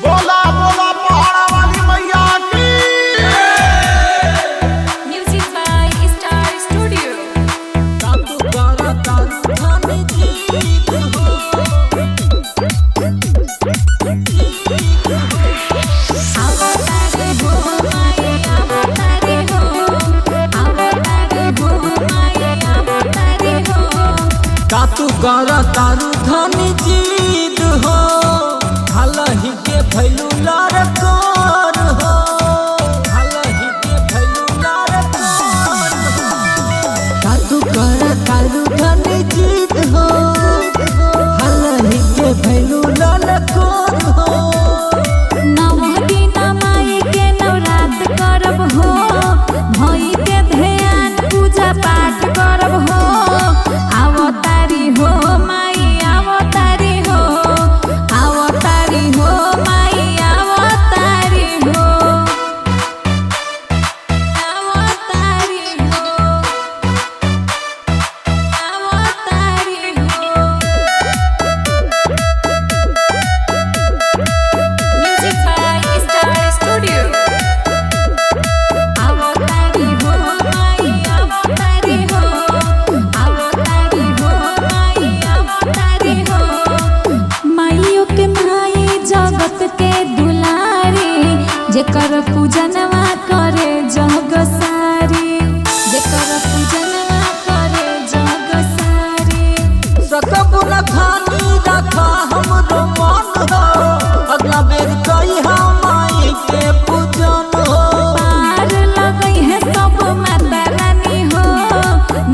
बोला बोला पहाड़ा वाली मैया की। Music by Star Studio. तातू गारा तारू थाने जीत हो अवतारी हो माये अवतारी हो, अवतारी हो माये अवतारी हो। तातू गारा तारू थाने जीत हो हालही के भैलू लार कोर हो हालही के भैलू लार कोर हो तातू गारा तारू थाने जीत हो हालही के भैलू लार कोर हो नवदिन माई के नवरात करब हो, भई के ध्यान पूजा पाठ करब हो। अवतारी हो माई अवतारी हो, अवतारी हो माई अवतारी हो, अवतारी हो, अवतारी हो। Music by Star Studio. अवतारी हो माई अवतारी हो, अवतारी हो माई अवतारी हो। माइयों के माई जगत के दुलारी, जेकर पूजनवा करे जग सारी, जेकर पूजनवा करे जग सारी। सकब न खानी रखा हमरो मन हो अगला बेर कही माई के पूजन हो पार लगई है सब माता रानी हो,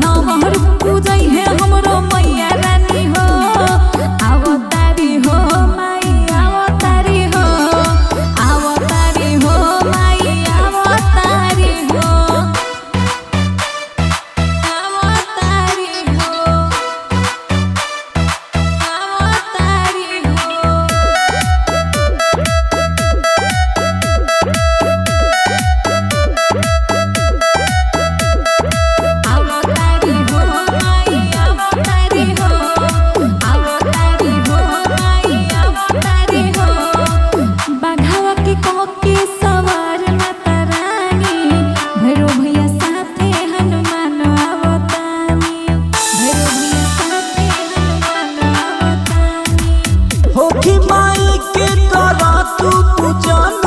नवहर पूजई है हमरो मैया रानी हो। अवतारी हो माई अवतारी हो, अवतारी हो माई अवतारी हो, अवतारी हो, अवतारी हो। अवतारी हो माई अवतारी हो, अवतारी हो माई अवतारी हो। बाघावा के कोके सवार माता रानी, भैरव भैया साथे हनुमान अवतानी, भैरव भैया साथे हनुमान अवतानी। होखी माई के करा तू पूजन